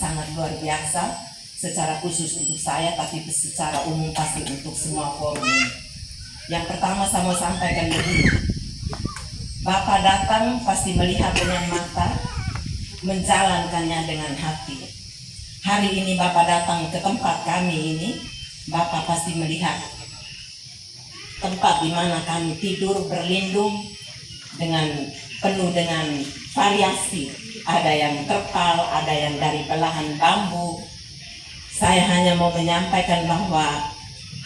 sangat luar biasa, secara khusus untuk saya, tapi secara umum pasti untuk semua forum ini. Yang pertama saya mau sampaikan begini, Bapak datang pasti melihat dengan mata, menjalankannya dengan hati. Hari ini Bapak datang ke tempat kami ini, Bapak pasti melihat tempat di mana kami tidur berlindung dengan penuh dengan variasi. Ada yang terpal, ada yang dari belahan bambu. Saya hanya mau menyampaikan bahwa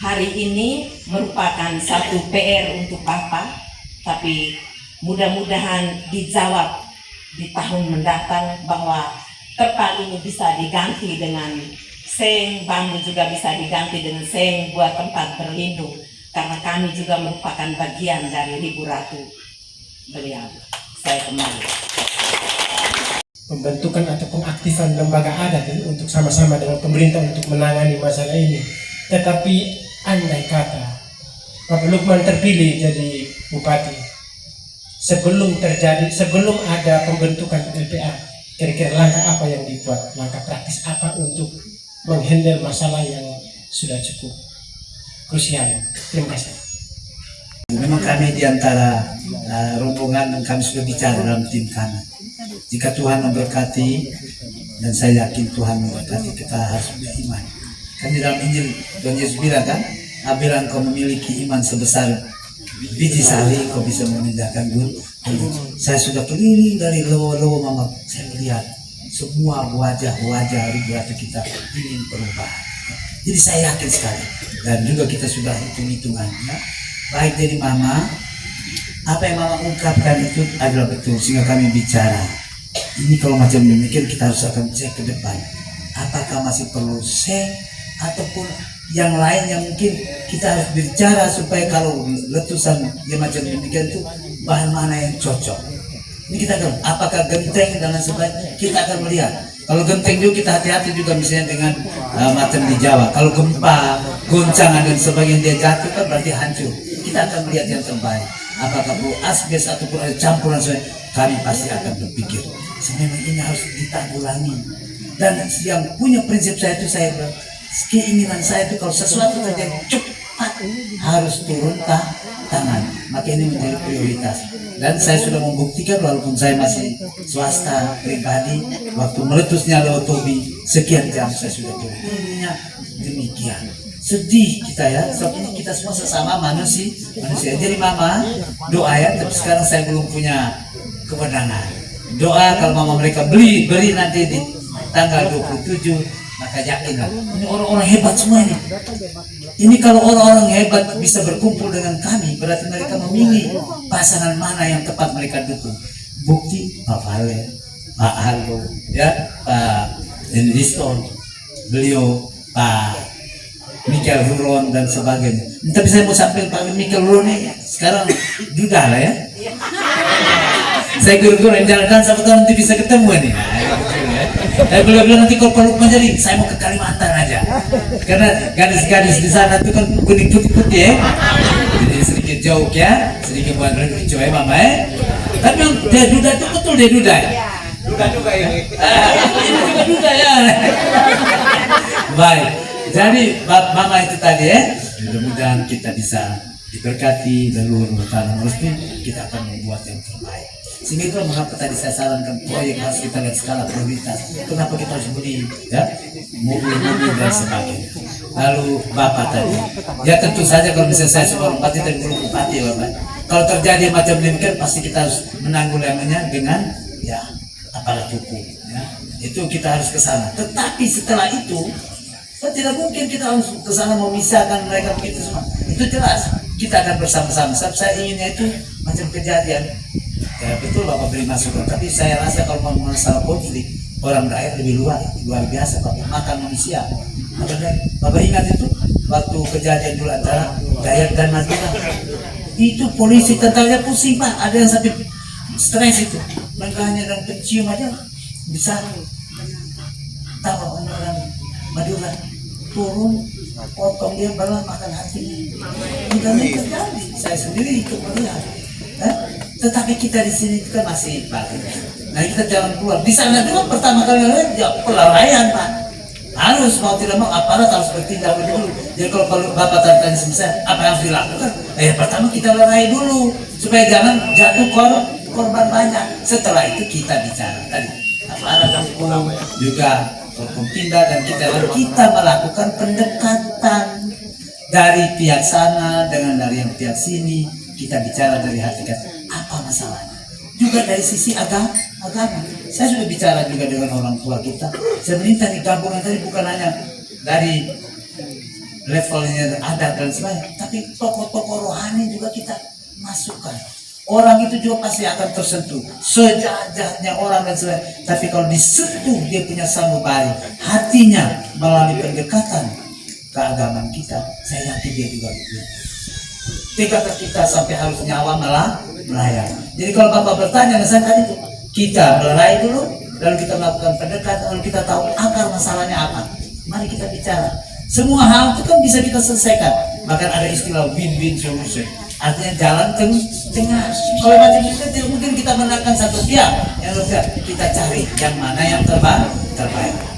hari ini merupakan satu PR untuk Bapak, tapi mudah-mudahan dijawab di tahun mendatang bahwa terpal ini bisa diganti dengan seng, bambu juga bisa diganti dengan seng buat tempat berlindung, karena kami juga merupakan bagian dari Ribu Ratu beliau. Saya kembali. Pembentukan atau pengaktifan lembaga adat ini untuk sama-sama dengan pemerintah untuk menangani masalah ini. Tetapi andai kata Bapak Lukman terpilih jadi bupati, sebelum ada pembentukan LPA, kira-kira langkah apa yang dibuat, langkah praktis apa untuk menghandle masalah yang sudah cukup krusial? Terima kasih. Memang kami di antara rombongan dan kami sudah bicara dalam tim kami. Jika Tuhan memberkati, dan saya yakin Tuhan memberkati, kita harus punya iman. Kan di dalam Injil Tuhan Yesus bilang kan, apabila engkau memiliki iman sebesar biji sawi, kau bisa memindahkan gunung. Saya sudah keliling dari lewo-lewo mama, saya melihat semua wajah-wajah Ribu Ratu kita ingin perubahan. Jadi saya yakin sekali, dan juga kita sudah hitung-hitungannya. Baik dari mama, apa yang mama ungkapkan itu adalah betul, sehingga kami bicara. Ini kalau macam demikian kita harus akan cek ke depan. Apakah masih perlu seng ataupun yang lain yang mungkin kita harus bicara supaya kalau letusan yang macam demikian itu bahan mana yang cocok. Ini kita akan, apakah genteng dan lain sebagainya, kita akan melihat. Kalau genteng juga kita hati-hati juga misalnya dengan macam di Jawa. Kalau gempa, goncangan dan sebagainya dia jatuh kan berarti hancur. Kita akan melihat yang terbaik. Apakah perlu asbes ataupun ada campuran sebagainya, kami pasti akan berpikir. Memang ini harus ditanggulangi. Dan yang punya prinsip saya itu, saya bilang, keinginan saya itu kalau sesuatu terjadi cepat harus turun tangan. Maka ini menjadi prioritas. Dan saya sudah membuktikan walaupun saya masih swasta pribadi, waktu meletusnya Lewo Tobi sekian jam saya sudah turun. Ininya demikian. Sedih kita ya, sebab kita semua sesama manusia. Jadi mama doa ya, tapi sekarang saya belum punya kewenangan. Doa kalau mama mereka beri nanti di tanggal 27, maka yakinlah ini orang-orang hebat semua ini. Ini kalau orang-orang hebat bisa berkumpul dengan kami, berarti mereka memilih pasangan mana yang tepat mereka dukung. Bukti Pak Vale, Pak Aldo, ya, Pak Endriston, beliau Pak Michael Huron dan sebagainya. Tapi saya mau sampaikan Pak Michael Huron ini sekarang duda lah ya. Saya guru-guru yang jalan sama tahun nanti bisa ketemu nih. Beliau bilang nanti kalau perlu menjadi, saya mau ke Kalimantan aja. Karena gadis-gadis di sana itu kan kuning putih-putih ya. Jadi sedikit jauh ya, sedikit buat lucu ya mama ya. Tapi dia duda itu betul dia duda. Duda juga ini. Ini juga duda ya. Baik. Jadi mama itu tadi ya. Mudah-mudahan kita bisa diberkati dan luhur bertahan restu, kita akan membuat yang terbaik. Sehingga itu mengapa tadi saya sarankan proyek harus kita lihat skala prioritas. Kenapa kita harus beli ya mobil-mobil dan sebagainya. Lalu Bapak tadi, ya tentu saja kalau misalnya saya seorang bupati dan belum bupati Bapak, kalau terjadi macam demikian pasti kita harus menanggulanginya dengan ya aparat hukum. Ya. Itu kita harus ke sana. Tetapi setelah itu kan tidak mungkin kita harus ke sana memisahkan mereka begitu semua. Itu jelas kita akan bersama-sama. Sebab saya inginnya itu macam kejadian. Ya betul Bapak beri masukan, tapi saya rasa kalau mau masalah konflik orang daerah lebih luar biasa Bapak makan manusia. Bapak ingat itu waktu kejadian dulu antara Dayak dan Madura, itu polisi tentaranya pusing Pak, ada yang sampai stres itu, mereka hanya dengan pencium aja bisa tahu orang Madura turun potong dia belah makan hati. Tidak terjadi, saya sendiri ikut melihat. Tetapi kita di sini kita masih bagus. Nah kita jalan keluar. Di sana juga pertama kali ya pelarian Pak. Harus mau tidak mau aparat harus bertindak dulu. Jadi kalau Bapak tanya selesai apa yang harus dilakukan? Pertama kita lerai dulu supaya jangan jatuh korban banyak. Setelah itu kita bicara tadi aparat hukum juga pindah dan kita melakukan pendekatan dari pihak sana dengan dari yang pihak sini. Kita bicara dari hakikat apa masalahnya. Juga dari sisi agama. Saya sudah bicara juga dengan orang tua kita. Saya minta di gabungan tadi bukan hanya dari levelnya adat dan sebagainya, tapi tokoh-tokoh rohani juga kita masukkan. Orang itu juga pasti akan tersentuh sejajarnya orang dan sebagainya. Tapi kalau disentuh dia punya sanubari hatinya melalui pendekatan keagamaan kita, saya yakin dia juga tingkatan kita sampai harus nyawa melayani. Jadi kalau Bapak bertanya dengan saya tadi itu, kita melerai dulu, lalu kita melakukan pendekatan, lalu kita tahu akar masalahnya apa. Mari kita bicara. Semua hal itu kan bisa kita selesaikan. Bahkan ada istilah win-win solution. Artinya jalan tengah. Kalau macam itu tidak mungkin kita menangkan satu pihak. Yang kita cari yang mana yang terbaik.